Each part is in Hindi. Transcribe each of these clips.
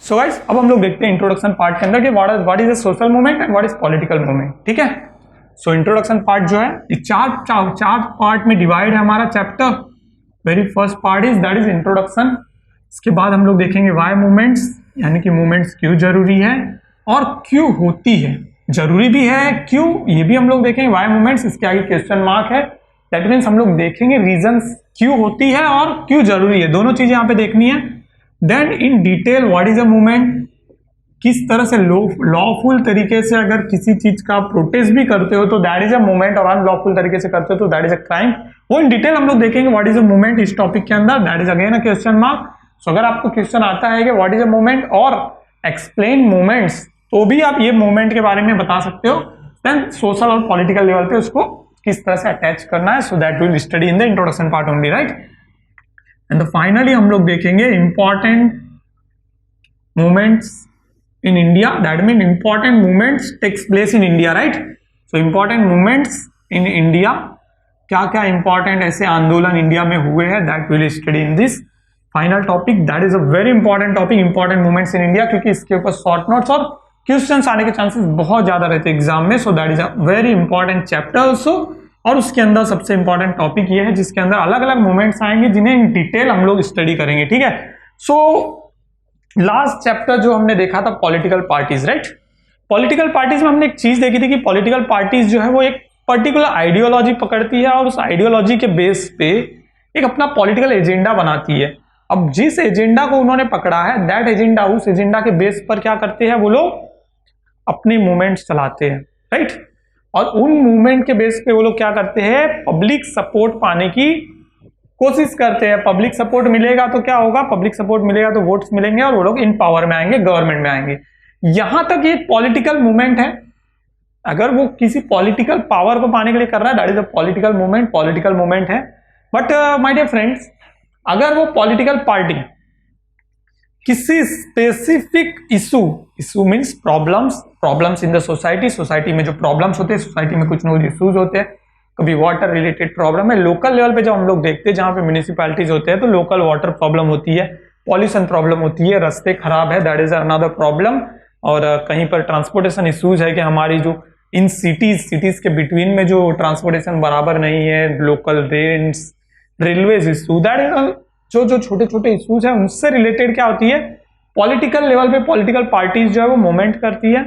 सो गाइस अब हम लोग देखते हैं इंट्रोडक्शन पार्ट के अंदर कि what is a social movement and what is political movement. ठीक है, सो इंट्रोडक्शन पार्ट जो है ये चार पार्ट में डिवाइड है हमारा chapter. Very first part is that is introduction. इसके बाद हम लोग देखेंगे वाई मूवमेंट्स, यानी कि मूवमेंट्स क्यों जरूरी है और क्यों होती है, जरूरी भी है क्यों, ये भी हम लोग देखेंगे। वाई मूवमेंट्स, इसके आगे क्वेश्चन मार्क है, दैट मीन्स हम लोग देखेंगे रीजंस क्यों होती है और क्यों जरूरी है, दोनों चीजें यहाँ पे देखनी है। Then in detail what is a movement, किस तरह से लॉफुल तरीके से अगर किसी चीज का प्रोटेस्ट भी करते हो तो दैट इज अ मूवमेंट, और अनलॉफुल तरीके से करते हो तो दैट इज अ क्राइम। वो इन डिटेल हम लोग देखेंगे व्हाट इज अ मूवमेंट इस टॉपिक के अंदर, that is again a question mark. So अगर आपको क्वेश्चन आता है कि व्हाट इज अ मूवमेंट और एक्सप्लेन मूवमेंट्स, तो भी आप ये मूवमेंट के बारे में बता सकते हो। देन सोशल और पॉलिटिकल लेवल पे उसको किस तरह से अटैच करना है, so that will study in the introduction part only, right. And finally हम लोग देखेंगे important movements in India, that mean important movements takes place in India, right. So important movements in India, क्या क्या इंपॉर्टेंट ऐसे आंदोलन इंडिया में हुए हैं, that will study in this final topic. That is a very important topic, important movements in India, क्योंकि इसके ऊपर शॉर्ट नोट्स और क्वेश्चंस आने के चांसेस बहुत ज्यादा रहते हैं एग्जाम में। So that is a very important chapter also, और उसके अंदर सबसे इंपॉर्टेंट टॉपिक ये है जिसके अंदर अलग अलग मूवमेंट्स आएंगे जिन्हें इन डिटेल हम लोग स्टडी करेंगे। ठीक है, सो लास्ट चैप्टर जो हमने देखा था political parties, right. Political parties में हमने एक चीज देखी थी कि पॉलिटिकल पार्टीज जो है वो एक पर्टिकुलर आइडियोलॉजी पकड़ती है और उस आइडियोलॉजी के बेस पे एक अपना पॉलिटिकल एजेंडा बनाती है। अब जिस एजेंडा को उन्होंने पकड़ा है, दैट एजेंडा, उस एजेंडा के बेस पर क्या करते हैं वो लोग, अपने मूवमेंट्स चलाते हैं, राइट। और उन मूवमेंट के बेस पे वो लोग क्या करते हैं, पब्लिक सपोर्ट पाने की कोशिश करते हैं। पब्लिक सपोर्ट मिलेगा तो क्या होगा, पब्लिक सपोर्ट मिलेगा तो वोट्स मिलेंगे और वो लोग इन पावर में आएंगे, गवर्नमेंट में आएंगे। यहां तक ये पॉलिटिकल मूवमेंट है। अगर वो किसी पॉलिटिकल पावर को पाने के लिए कर रहा है, that is a political movement, political movement है। बट माय डियर फ्रेंड्स, अगर वो पॉलिटिकल पार्टी किसी specific issue means problems in the society में जो प्रॉब्लम्स होते हैं, सोसाइटी में कुछ न इश्यूज होते हैं, कभी वाटर रिलेटेड प्रॉब्लम है, लोकल लेवल पे जब हम लोग देखते हैं जहां पे म्यूनिसिपैलिटीज होते हैं तो लोकल वाटर प्रॉब्लम होती है, पॉल्यूशन प्रॉब्लम होती है, रास्ते खराब है, दैट इज अनदर प्रॉब्लम। और कहीं पर ट्रांसपोर्टेशन इश्यूज है कि हमारी जो इन सिटीज के बिटवीन में जो ट्रांसपोर्टेशन बराबर नहीं है, local trains, railways issue, that is जो छोटे छोटे इश्यूज है उनसे रिलेटेड क्या होती है, पॉलिटिकल लेवल पे पॉलिटिकल पार्टीज जो है वो मूवमेंट करती है।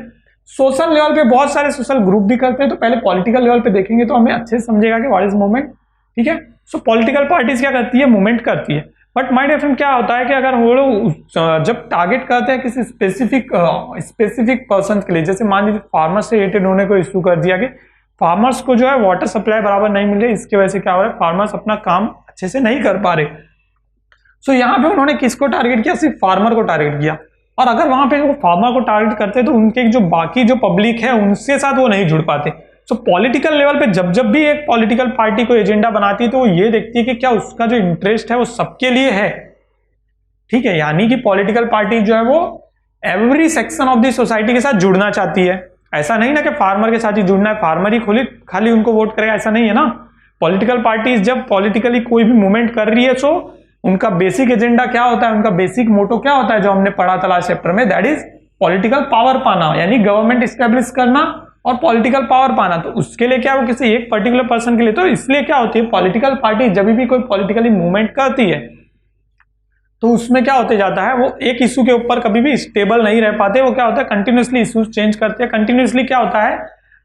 सोशल लेवल पे बहुत सारे सोशल ग्रुप भी करते हैं, तो पहले पॉलिटिकल लेवल पे देखेंगे तो हमें अच्छे से समझेगा कि व्हाट इज मूवमेंट। ठीक है, सो पॉलिटिकल पार्टीज क्या करती है, मूवमेंट करती है। बट माय डियर फ्रेंड, क्या होता है कि अगर वो लोग जब टारगेट करते हैं किसी स्पेसिफिक पर्सन के लिए, जैसे मान लीजिए फार्मर से रिलेटेड होने को इशू कर दिया कि फार्मर्स को जो है वाटर सप्लाई बराबर नहीं मिल रही, इसकी वजह से क्या हो रहा है, फार्मर्स अपना काम अच्छे से नहीं कर पा रहे। सो यहाँ पे उन्होंने किसको टारगेट किया, सिर्फ फार्मर को टारगेट किया। और अगर वहां पे वो फार्मर को टारगेट करते तो उनके जो बाकी जो पब्लिक है उनके साथ वो नहीं जुड़ पाते। सो पॉलिटिकल लेवल पे जब भी एक पॉलिटिकल पार्टी को एजेंडा बनाती है तो वो ये देखती है कि क्या उसका जो इंटरेस्ट है वो सबके लिए है। ठीक है, यानी कि पॉलिटिकल पार्टी जो है वो every section of the society के साथ जुड़ना चाहती है। ऐसा नहीं ना कि फार्मर के साथ ही जुड़ना है, फार्मर ही खाली उनको वोट करेगा, ऐसा नहीं है ना। पॉलिटिकल पार्टीज जब पॉलिटिकली कोई भी मूवमेंट कर रही है, सो उनका बेसिक एजेंडा क्या होता है, उनका बेसिक मोटो क्या होता है, जो हमने पढ़ा था लास्ट चैप्टर में, दैट इज पॉलिटिकल पावर पाना, यानी गवर्नमेंट एस्टेब्लिश करना और पॉलिटिकल पावर पाना। तो उसके लिए क्या वो किसी एक पर्टिकुलर पर्सन के लिए, तो इसलिए क्या होती है, पॉलिटिकल पार्टी जब भी कोई पॉलिटिकली मूवमेंट करती है तो उसमें क्या होते जाता है, वो एक इशू के ऊपर कभी भी स्टेबल नहीं रह पाते। वो क्या होता है, कंटिन्यूसली इशूज चेंज करते हैं, कंटिन्यूसली क्या होता है,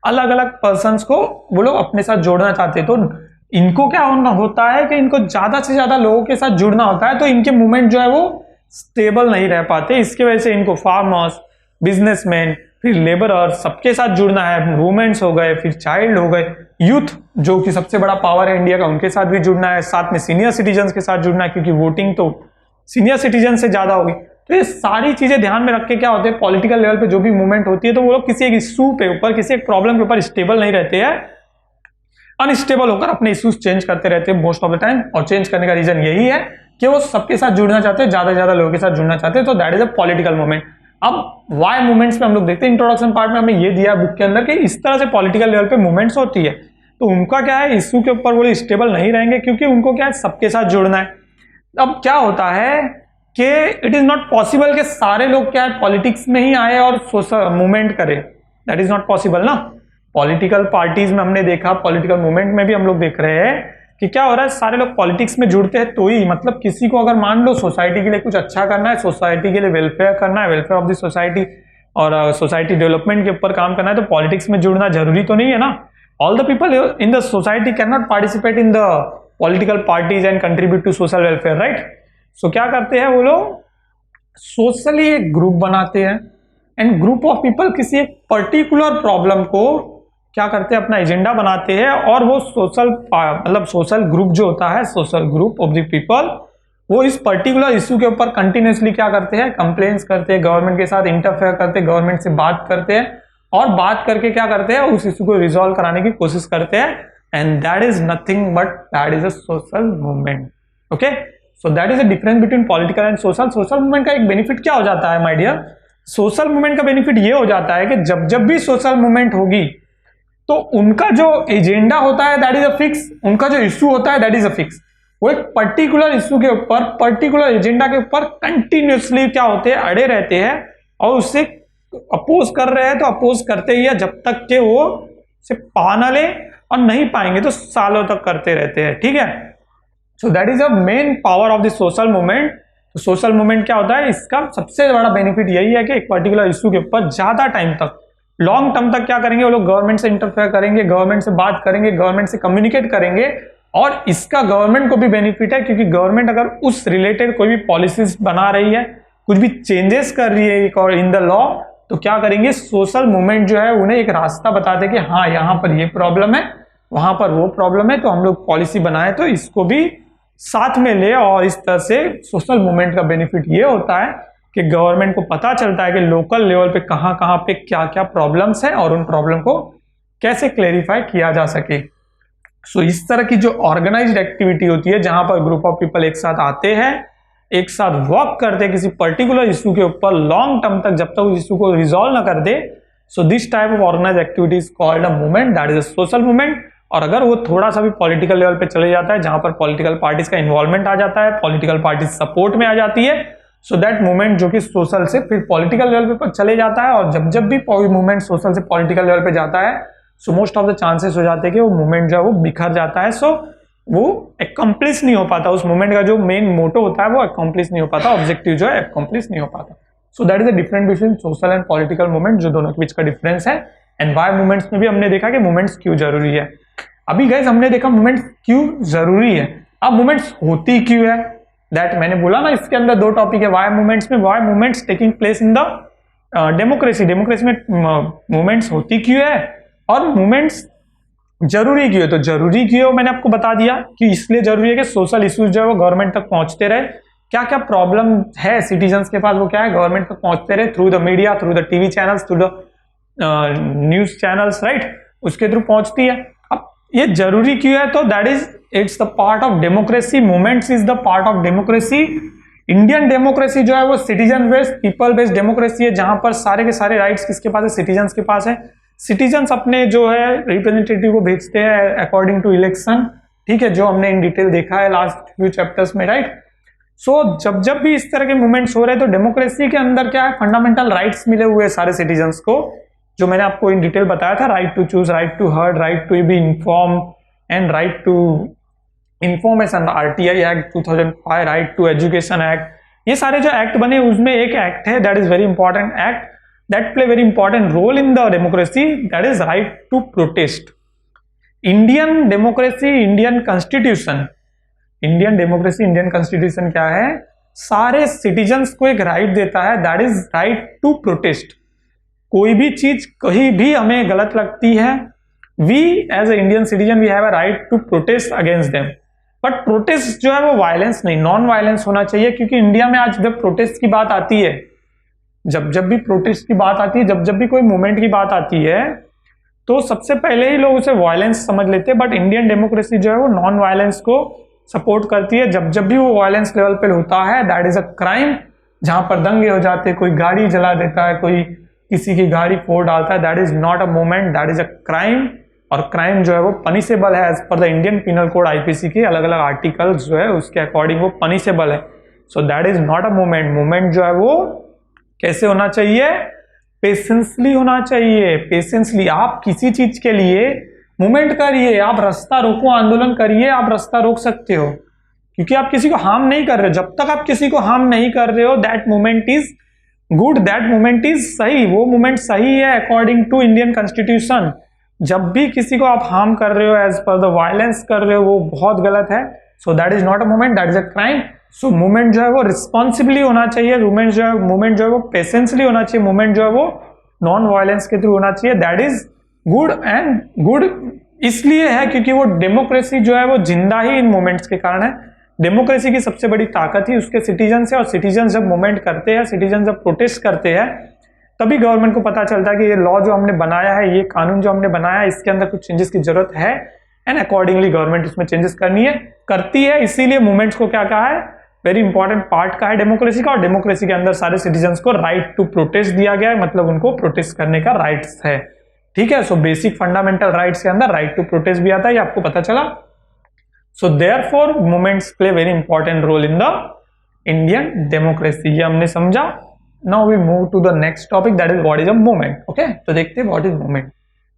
अलग अलग पर्सन को वो लोग अपने साथ जोड़ना चाहते हैं। तो इनको क्या होता है कि इनको ज्यादा से ज्यादा लोगों के साथ जुड़ना होता है, तो इनके मूवमेंट जो है वो स्टेबल नहीं रह पाते। इसकी वजह से इनको फार्मर्स, बिजनेसमैन, फिर लेबरर्स, सबके साथ जुड़ना है, वुमेन्स हो गए, फिर चाइल्ड हो गए, यूथ जो कि सबसे बड़ा पावर है इंडिया का, उनके साथ भी जुड़ना है, साथ में सीनियर सिटीजन के साथ जुड़ना है, क्योंकि वोटिंग तो सीनियर सिटीजन से ज्यादा होगी। तो ये सारी चीजें ध्यान में रख के क्या होते हैं, पॉलिटिकल लेवल पे जो भी मूवमेंट होती है तो वो लोग किसी एक इशू पे ऊपर, किसी एक प्रॉब्लम के ऊपर स्टेबल नहीं रहते हैं, अनस्टेबल होकर अपने इश्यूज चेंज करते रहते हैं मोस्ट ऑफ द टाइम। और चेंज करने का रीजन यही है कि वो सबके साथ जुड़ना चाहते हैं, ज्यादा से ज्यादा लोगों के साथ जुड़ना चाहते हैं, तो that is a political movement. अब वाई मूवमेंट्स में हम लोग देखते हैं, इंट्रोडक्शन पार्ट में हमें ये दिया बुक के अंदर कि इस तरह से पॉलिटिकल लेवल पे मूवमेंट्स होती है, तो उनका क्या है, इश्यू के ऊपर वो स्टेबल नहीं रहेंगे, क्योंकि उनको क्या है, सबके साथ जुड़ना है। अब क्या होता है कि इट इज नॉट पॉसिबल कि सारे लोग क्या है पॉलिटिक्स में ही आए और सोशल मूवमेंट करें, दैट इज नॉट पॉसिबल ना। पॉलिटिकल पार्टीज में हमने देखा, पॉलिटिकल मूवमेंट में भी हम लोग देख रहे हैं कि क्या हो रहा है, सारे लोग पॉलिटिक्स में जुड़ते हैं तो ही, मतलब किसी को अगर मान लो सोसाइटी के लिए कुछ अच्छा करना है, सोसाइटी के लिए वेलफेयर करना है, वेलफेयर ऑफ द सोसाइटी और सोसाइटी डेवलपमेंट के ऊपर काम करना है, तो पॉलिटिक्स में जुड़ना जरूरी तो नहीं है ना। All the people in the society can not participate in the political parties and contribute to social welfare, right. So क्या करते हैं वो लोग, सोशली एक ग्रुप बनाते हैं एंड ग्रुप ऑफ पीपल किसी एक पर्टिकुलर प्रॉब्लम को क्या करते हैं, अपना एजेंडा बनाते हैं, और वो सोशल मतलब सोशल ग्रुप जो होता है, social group of the people, वो इस पर्टिकुलर इश्यू के ऊपर कंटिन्यूसली क्या करते हैं, कंप्लेंट्स करते हैं, गवर्नमेंट के साथ इंटरफेयर करते हैं, गवर्नमेंट से बात करते हैं, और बात करके क्या करते हैं, उस इश्यू को रिजॉल्व कराने की कोशिश करते हैं, and that is nothing but that is a social movement. Okay, so that is a difference between political and social. Social movement का एक बेनिफिट क्या हो जाता है माय डियर, सोशल मूवमेंट का बेनिफिट ये हो जाता है कि जब जब भी सोशल मूवमेंट होगी तो उनका जो एजेंडा होता है दैट इज अ फिक्स, उनका जो इश्यू होता है दैट इज अ फिक्स, वो एक पर्टिकुलर इश्यू के ऊपर, पर्टिकुलर एजेंडा के ऊपर कंटिन्यूसली क्या होते हैं, अड़े रहते हैं, और उससे अपोज कर रहे हैं तो अपोज करते ही है जब तक कि वो से पा ना ले, और नहीं पाएंगे तो सालों तक करते रहते हैं, ठीक है। So that is a main power of the social movement. तो सोशल मूवमेंट क्या होता है, इसका सबसे बड़ा बेनिफिट यही है कि एक पर्टिकुलर इश्यू के ऊपर ज्यादा टाइम तक, लॉन्ग टर्म तक क्या करेंगे वो लोग, गवर्नमेंट से इंटरफेयर करेंगे, गवर्नमेंट से बात करेंगे, गवर्नमेंट से कम्युनिकेट करेंगे, और इसका गवर्नमेंट को भी बेनिफिट है क्योंकि गवर्नमेंट अगर उस रिलेटेड कोई भी पॉलिसीज बना रही है, कुछ भी चेंजेस कर रही है इन द लॉ, तो क्या करेंगे, सोशल मूवमेंट जो है उन्हें एक रास्ता बता दे कि हाँ यहाँ पर ये प्रॉब्लम है, वहां पर वो प्रॉब्लम है, तो हम लोग पॉलिसी बनाए तो इसको भी साथ में ले, और इस तरह से सोशल मूवमेंट का बेनिफिट ये होता है कि गवर्नमेंट को पता चलता है कि लोकल लेवल पे कहाँ कहाँ पे क्या क्या प्रॉब्लम्स हैं और उन प्रॉब्लम को कैसे क्लेरिफाई किया जा सके। सो इस तरह की जो ऑर्गेनाइज्ड एक्टिविटी होती है जहां पर ग्रुप ऑफ पीपल एक साथ आते हैं, एक साथ वर्क करते हैं किसी पर्टिकुलर इशू के ऊपर लॉन्ग टर्म तक, जब तक उस इशू को रिजॉल्व ना कर दे, so this type of organised activity is called a movement, that is a social movement. और अगर वो थोड़ा सा भी पॉलिटिकल लेवल पे चले जाता है, जहां पर पॉलिटिकल पार्टीज का इन्वॉल्वमेंट आ जाता है, पॉलिटिकल पार्टीज सपोर्ट में आ जाती है, सो दैट मूवमेंट जो कि सोशल से फिर पॉलिटिकल लेवल पे चले जाता है, और जब जब भी मूवमेंट सोशल से पॉलिटिकल लेवल पे जाता है, so most of the chances हो जाते हैं कि वो मूवमेंट जो है वो बिखर जाता है, सो वो अकम्प्लिश नहीं हो पाता, उस मूवमेंट का जो मेन मोटो होता है वो अकम्प्लिश नहीं हो पाता, ऑब्जेक्टिव जो है अकम्प्लिश नहीं हो पाता। So that is the difference between social and political movement, जो दोनों के बीच का डिफरेंस है। एंड वाई मूवमेंट्स में भी हमने देखा कि मूवमेंट्स क्यों जरूरी है। अभी गाइस हमने देखा मूवमेंट्स क्यों जरूरी है, अब मूवमेंट्स होती क्यों है, दैट मैंने बोला ना, इसके अंदर दो टॉपिक है, वाई मूवमेंट्स में, why movements taking place in the democracy, democracy में मूवमेंट्स होती क्यों है, और मूवमेंट्स जरूरी क्यों है। तो जरूरी क्यों है मैंने आपको बता दिया कि इसलिए जरूरी है कि सोशल इश्यूज जो है वो गवर्नमेंट तक पहुंचते रहे, क्या क्या प्रॉब्लम है सिटीजन्स के पास वो क्या है गवर्नमेंट तक पहुंचते रहे, through the media, through the TV channels, through the news channels, right, उसके थ्रू पहुंचती है। अब ये जरूरी क्यों है, तो that is it's the part of democracy, movements is the part of democracy. Indian democracy जो है वो citizen based, people based democracy है, जहां पर सारे के सारे राइट्स किसके पास है, सिटीजन्स के पास है। सिटीजन्स अपने जो है रिप्रेजेंटेटिव को भेजते हैं अकॉर्डिंग टू इलेक्शन, ठीक है, जो हमने इन डिटेल देखा है लास्ट फ्यू चैप्टर्स में, राइट। सो जब जब भी इस तरह के मूवमेंट्स हो रहे हैं तो डेमोक्रेसी के अंदर क्या है, फंडामेंटल राइट्स मिले हुए हैं सारे सिटीजन्स को, जो मैंने आपको इन डिटेल बताया था, right to choose, right to heard, right to be inform and right to information, RTI act 2005, right to education act, ये सारे जो एक्ट बने उसमें एक एक्ट है that is very important act that play very important role in the democracy, that is right to protest. Indian democracy, Indian constitution, Indian democracy, Indian constitution क्या है, सारे citizens को एक right देता है, that is right to protest. कोई भी चीज कहीं भी हमें गलत लगती है, we as a Indian citizen we have a right to protest against them. But protest जो है वो वायलेंस नहीं, नॉन वायलेंस होना चाहिए, क्योंकि इंडिया में आज जब प्रोटेस्ट की बात आती है, जब जब भी प्रोटेस्ट की बात आती है, जब जब भी कोई मूवमेंट की बात आती है, तो सबसे पहले ही लोग उसे वायलेंस समझ लेते हैं। बट इंडियन डेमोक्रेसी जो है वो नॉन वायलेंस को सपोर्ट करती है। जब जब भी वो वायलेंस लेवल पे होता है दैट इज अ क्राइम, जहां पर दंगे हो जाते हैं, कोई गाड़ी जला देता है, कोई किसी की गाड़ी फोड़ डालता है, that is not a movement, that is a crime. और क्राइम जो है वो पनिशेबल है as per the Indian penal code, IPC के अलग अलग आर्टिकल्स जो है उसके अकॉर्डिंग वो पनिशेबल है। So that is not a movement. Movement जो है वो कैसे होना चाहिए, पेशेंसली होना चाहिए। पेशेंसली आप किसी चीज के लिए मूवमेंट करिए, आप रास्ता रोको, आंदोलन करिए, आप रास्ता रोक सकते हो क्योंकि आप किसी को हार्म नहीं कर रहे हो। जब तक आप किसी को हार्म नहीं कर रहे हो, that movement is good, that movement is सही, वो मूवमेंट सही है अकॉर्डिंग टू इंडियन कॉन्स्टिट्यूशन। जब भी किसी को आप हार्म कर रहे हो, एज पर द वायलेंस कर रहे हो, वो बहुत गलत है। So that is not a movement, that is a crime. So movement जो है वो रिस्पॉन्सिबली होना चाहिए, मूवमेंट जो है वो पेशेंसली होना चाहिए, मूवमेंट जो है वो नॉन वायलेंस के थ्रू होना चाहिए। That is good. And good इसलिए है क्योंकि वो डेमोक्रेसी जो है वो जिंदा ही इन मूवमेंट्स के कारण है। डेमोक्रेसी की सबसे बड़ी ताकत ही उसके सिटीजन है, और सिटीजन जब मूवमेंट करते हैं, सिटीजन जब प्रोटेस्ट करते हैं, तभी गवर्नमेंट को पता चलता है कि ये लॉ जो हमने बनाया है, ये कानून जो हमने बनाया है, इसके अंदर कुछ चेंजेस की जरूरत है, एंड अकॉर्डिंगली गवर्नमेंट इसमें चेंजेस करती है। इसीलिए मूवमेंट्स को क्या कहा है, वेरी इंपॉर्टेंट पार्ट का है डेमोक्रेसी का। और डेमोक्रेसी के अंदर सारे सिटीजन को राइट टू प्रोटेस्ट दिया गया है, मतलब उनको प्रोटेस्ट करने का राइट्स है। ठीक है, सो बेसिक फंडामेंटल राइट्स के अंदर राइट टू प्रोटेस्ट भी आता है, ये आपको पता चला। So therefore movements play very important role in the Indian democracy, ये हमने समझा। Now we move to the next topic, that is what is a movement. Okay, तो देखते हैं व्हाट इज मूवमेंट।